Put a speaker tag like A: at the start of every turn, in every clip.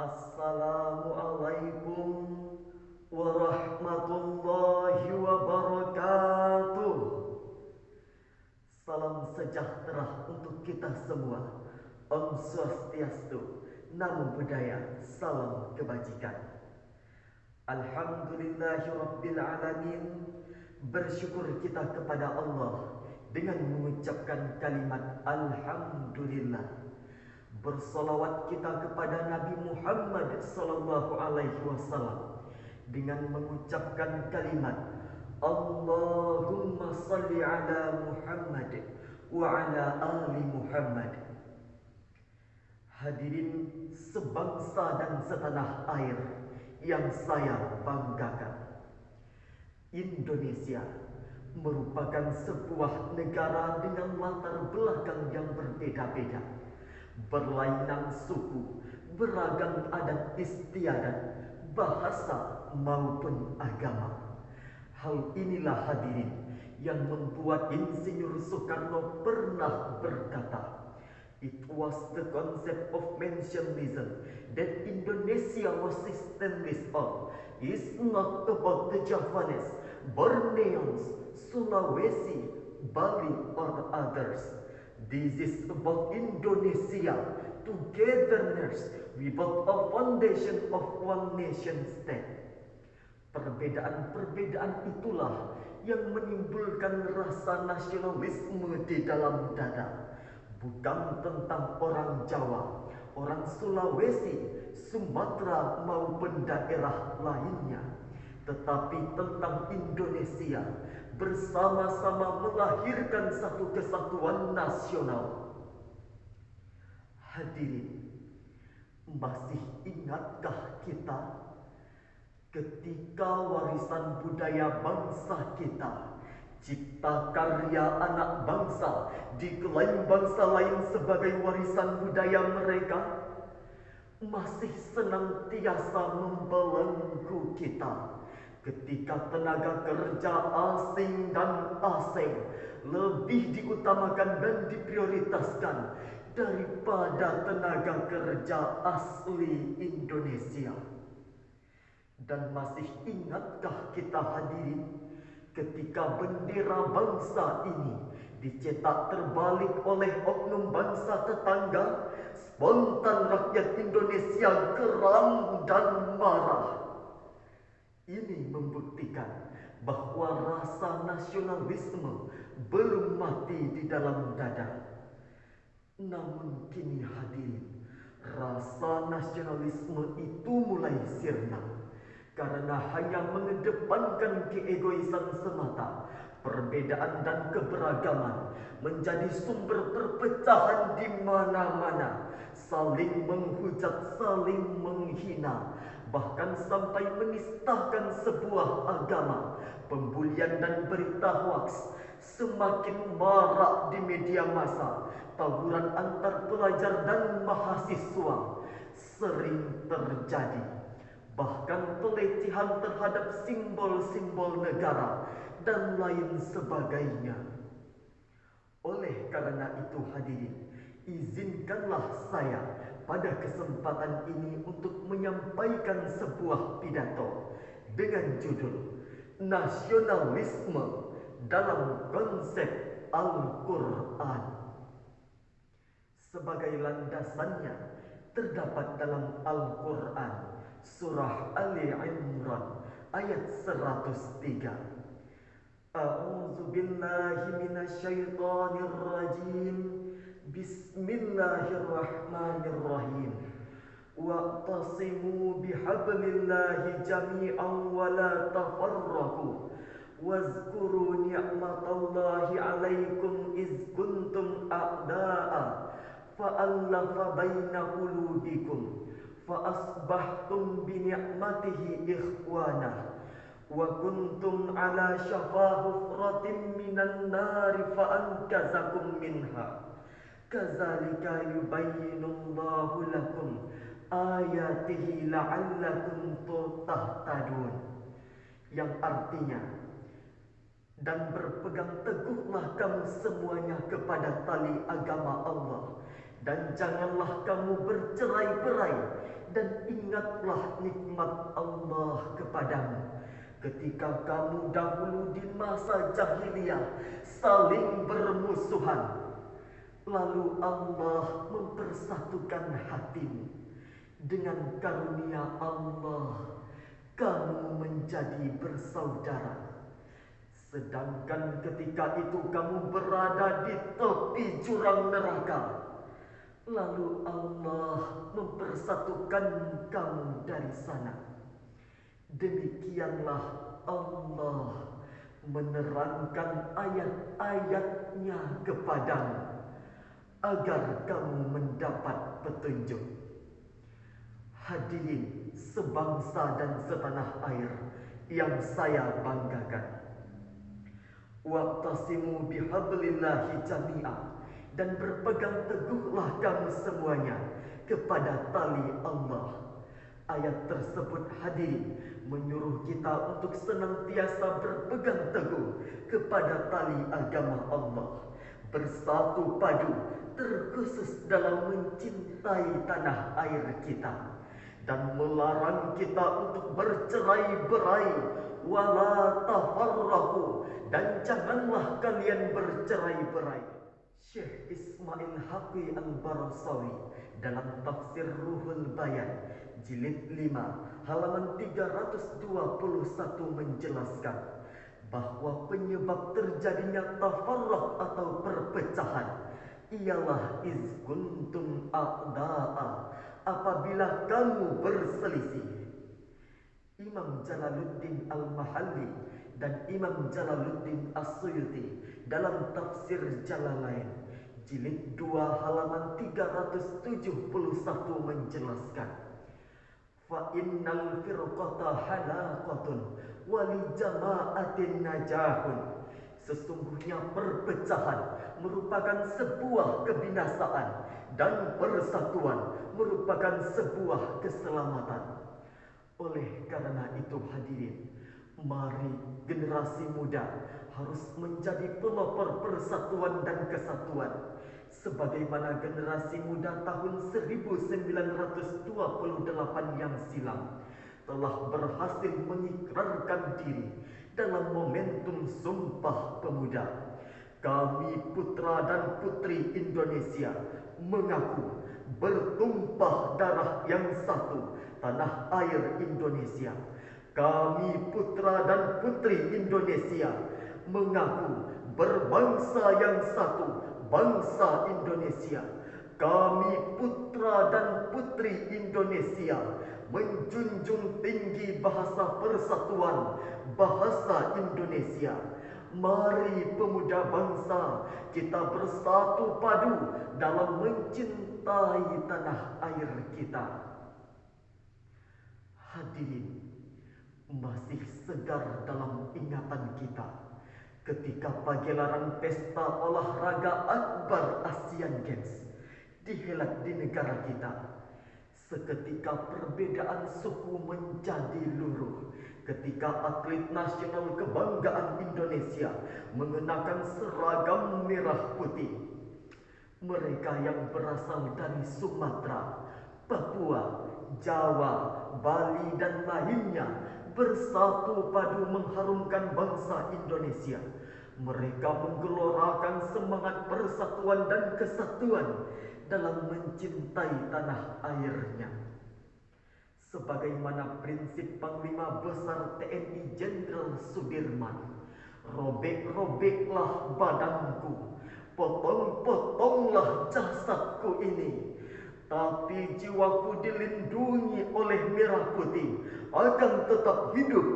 A: Assalamualaikum warahmatullahi wabarakatuh. Salam sejahtera untuk kita semua. Om Swastiastu, Namo Buddhaya, salam kebajikan. Alhamdulillahirabbil alamin. Bersyukur kita kepada Allah dengan mengucapkan kalimat Alhamdulillah. Bersolawat kita kepada Nabi Muhammad sallallahu alaihi wasallam dengan mengucapkan kalimat Allahumma salli ala Muhammad wa ala ali Muhammad. Hadirin sebangsa dan setanah air yang saya banggakan, Indonesia merupakan sebuah negara dengan latar belakang yang berbeda-beda, berlainan suku, beragam adat istiadat, bahasa maupun agama. Hal inilah hadirin yang membuat Insinyur Soekarno pernah berkata, "It was the concept of nationalism that Indonesia was established on. It's not about the Javanese, Borneos, Sulawesi, Bali or others. This is about Indonesia, togetherness without a foundation of one nation state." Perbedaan-perbedaan itulah yang menimbulkan rasa nasionalisme di dalam dada. Bukan tentang orang Jawa, orang Sulawesi, Sumatera maupun daerah lainnya, tetapi tentang Indonesia bersama-sama melahirkan satu kesatuan nasional. Hadirin, masih ingatkah kita ketika warisan budaya bangsa kita, cipta karya anak bangsa, diklaim bangsa lain sebagai warisan budaya mereka, masih senantiasa membelenggu kita ketika tenaga kerja asing dan asing lebih diutamakan dan diprioritaskan daripada tenaga kerja asli Indonesia. Dan masih ingatkah kita hadirin ketika bendera bangsa ini dicetak terbalik oleh oknum bangsa tetangga, spontan rakyat Indonesia geram dan marah. Ini membuktikan bahwa rasa nasionalisme belum mati di dalam dada. Namun kini hadirin, rasa nasionalisme itu mulai sirna karena hanya mengedepankan keegoisan semata. Perbedaan dan keberagaman menjadi sumber perpecahan di mana-mana, saling menghujat, saling menghina, bahkan sampai menistakan sebuah agama. Pembulian dan berita hoaks semakin marak di media massa. Tawuran antar pelajar dan mahasiswa sering terjadi. Bahkan pelecehan terhadap simbol-simbol negara dan lain sebagainya. Oleh karena itu hadirin, izinkanlah saya pada kesempatan ini untuk menyampaikan sebuah pidato dengan judul Nasionalisme dalam Konsep Al-Quran. Sebagai landasannya terdapat dalam Al-Quran Surah Ali Imran ayat 103. A'udzu billahi minasyaitonir rajim. Bismillahirrahmanirrahim. Wa'tasimu bihablillahi jami'an wa la tafarraqu. Wazkuru ni'matallahi 'alaikum iz kuntum a'da'a fa'allafa baina qulubikum فأصبحتم بنعمته إخوانا وكنتم على شفا حفرة من النار فأنقذكم منها كذلك يبين الله لكم آياته لعلكم تهتدون, yang artinya, dan berpegang teguhlah kamu semuanya kepada tali agama Allah dan janganlah kamu bercerai-berai, dan ingatlah nikmat Allah kepadamu ketika kamu dahulu di masa jahiliyah saling bermusuhan. Lalu Allah mempersatukan hatimu. Dengan karunia Allah, kamu menjadi bersaudara. Sedangkan ketika itu kamu berada di tepi jurang neraka. Lalu Allah mempersatukan kamu dari sana. Demikianlah Allah menerangkan ayat-ayatnya kepadamu agar kamu mendapat petunjuk. Hadirin sebangsa dan setanah air yang saya banggakan, wa'tasimu bihablillahi jami'a, dan berpegang teguhlah kamu semuanya kepada tali Allah. Ayat tersebut, hadirin, menyuruh kita untuk senantiasa berpegang teguh kepada tali agama Allah, bersatu padu terkhusus dalam mencintai tanah air kita, dan melarang kita untuk bercerai-berai. Wala tafarraqu, dan janganlah kalian bercerai-berai. Syekh Ismail Haqqi Al-Barasawi dalam tafsir Ruhul Bayan jilid 5 halaman 321 menjelaskan bahwa penyebab terjadinya tafarraq atau perpecahan ialah iz kuntum a'da'a, apabila kamu berselisih. Imam Jalaluddin Al-Mahalli dan Imam Jalaluddin As-Suyuti dalam tafsir Jalalain jilid 2 halaman 371 menjelaskan, fa innal firqata halaqatun wa li jama'atin najahun, sesungguhnya perpecahan merupakan sebuah kebinasaan dan persatuan merupakan sebuah keselamatan. Oleh karena itu, hadirin, mari generasi muda harus menjadi pelopor persatuan dan kesatuan, sebagaimana generasi muda tahun 1928 yang silam telah berhasil mengikrarkan diri dalam momentum Sumpah Pemuda. Kami putra dan putri Indonesia mengaku bertumpah darah yang satu, tanah air Indonesia. Kami putra dan putri Indonesia mengaku berbangsa yang satu, bangsa Indonesia. Kami putra dan putri Indonesia menjunjung tinggi bahasa persatuan, bahasa Indonesia. Mari pemuda bangsa, kita bersatu padu dalam mencintai tanah air kita. Hadirin, masih segar dalam ingatan kita ketika pagelaran pesta olahraga akbar Asian Games dihelat di negara kita. Seketika perbedaan suku menjadi luruh ketika atlet nasional kebanggaan Indonesia mengenakan seragam merah putih. Mereka yang berasal dari Sumatera, Papua, Jawa, Bali, dan lainnya bersatu padu mengharumkan bangsa Indonesia. Mereka menggelorakan semangat persatuan dan kesatuan dalam mencintai tanah airnya. Sebagaimana prinsip Panglima Besar TNI Jenderal Sudirman, robek-robeklah badanku, potong-potonglah jasadku ini, tapi jiwaku dilindungi oleh merah putih, akan tetap hidup,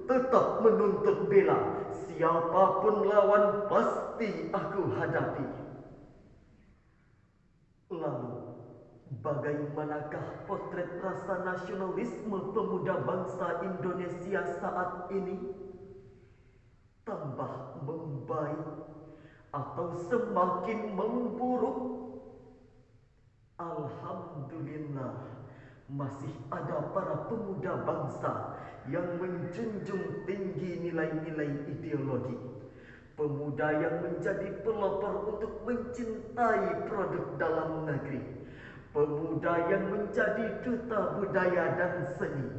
A: tetap menuntut bela. Siapapun lawan pasti aku hadapi. Lalu, bagaimanakah potret rasa nasionalisme pemuda bangsa Indonesia saat ini? Tambah membaik atau semakin memburuk? Alhamdulillah, masih ada para pemuda bangsa yang menjunjung tinggi nilai-nilai ideologi. pemuda yang menjadi pelopor untuk mencintai produk dalam negeri, pemuda yang menjadi duta budaya dan seni,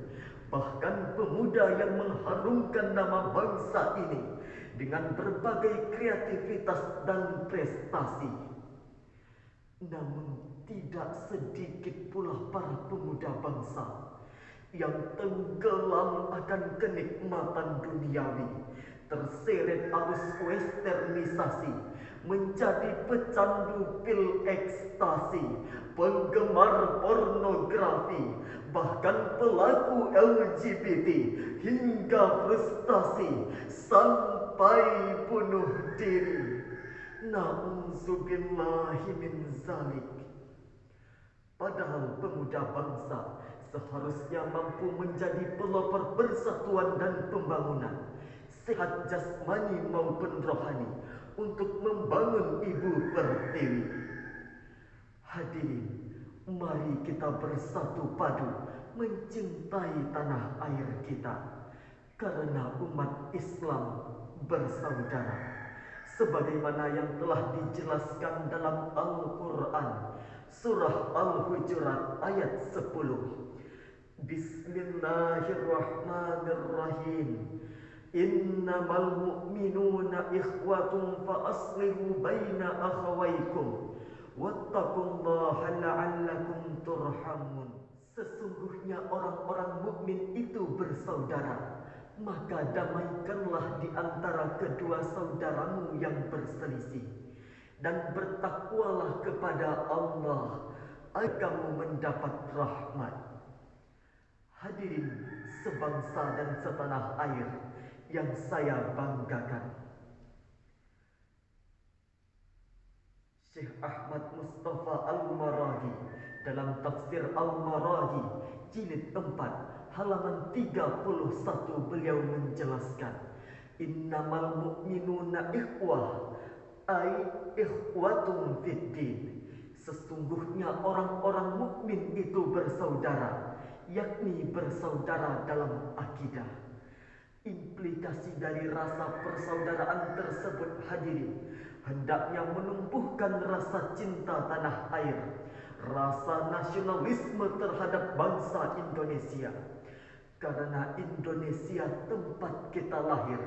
A: bahkan pemuda yang mengharumkan nama bangsa ini dengan berbagai kreativitas dan prestasi. Namun tidak sedikit pula para pemuda bangsa yang tenggelam akan kenikmatan duniawi, terseret arus westernisasi, menjadi pecandu pil ekstasi, penggemar pornografi, bahkan pelaku LGBT, hingga frustasi sampai bunuh diri. Na'udzubillahi min zalik. Padahal pemuda bangsa seharusnya mampu menjadi pelopor persatuan dan pembangunan, sehat jasmani maupun rohani, untuk membangun Ibu Pertiwi. Hadirin, mari kita bersatu padu mencintai tanah air kita, karena umat Islam bersaudara. Sebagaimana yang telah dijelaskan dalam Al-Quran, Surah Al-Hujurat ayat 10. Bismillahirrahmanirrahim. Innamal mu'minuna ikhwatun fa aslihu baina akhawaykum wattaqullaha la'allakum turhamun. Sesungguhnya orang-orang mukmin itu bersaudara, maka damaikanlah di antara kedua saudaramu yang berselisih, dan bertakwalah kepada Allah agar kamu mendapat rahmat. Hadirin sebangsa dan setanah air yang saya banggakan, Syekh Ahmad Mustafa Al-Maraghi dalam tafsir Al-Maraghi jilid 4 halaman 31 beliau menjelaskan, innamal mu'minuna ikhwah ay ikhwatun fiddin. Sesungguhnya orang-orang mukmin itu bersaudara, yakni bersaudara dalam akidah. Implikasi dari rasa persaudaraan tersebut, hadirin, hendaknya menumbuhkan rasa cinta tanah air, rasa nasionalisme terhadap bangsa Indonesia. Karena Indonesia tempat kita lahir,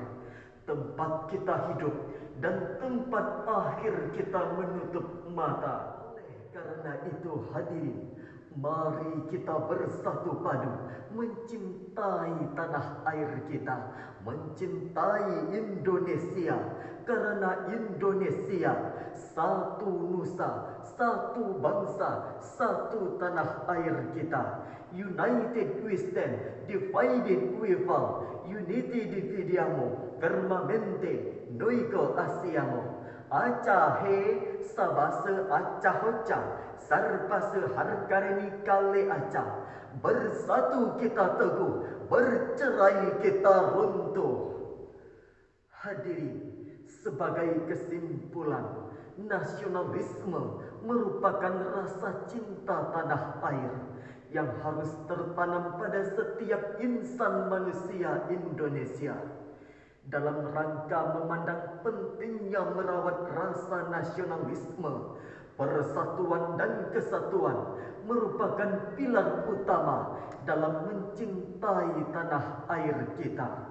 A: tempat kita hidup, dan tempat akhir kita menutup mata. Karena itu, hadirin, mari kita bersatu padu mencintai tanah air kita, mencintai Indonesia, karena Indonesia satu nusa, satu bangsa, satu tanah air kita. United we stand, divided we fall. Unity dividiamo, firmamente noico asiamo. Aca he sabase aca hoca, sarpase harkarini kale aca. Bersatu kita teguh, bercerai kita runtuh. Hadirin, sebagai kesimpulan, nasionalisme merupakan rasa cinta tanah air yang harus tertanam pada setiap insan manusia Indonesia. Dalam rangka memandang pentingnya merawat rasa nasionalisme, persatuan dan kesatuan merupakan pilar utama dalam mencintai tanah air kita.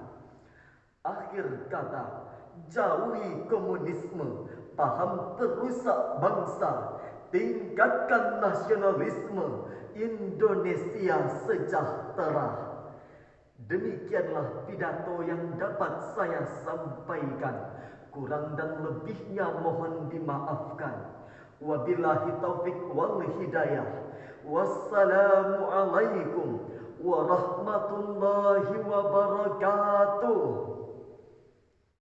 A: Akhir kata, jauhi komunisme, paham perusak bangsa, tingkatkan nasionalisme, Indonesia sejahtera. Demikianlah pidato yang dapat saya sampaikan. Kurang dan lebihnya mohon dimaafkan. Wabillahi taufik wal hidayah. Wassalamualaikum warahmatullahi wabarakatuh.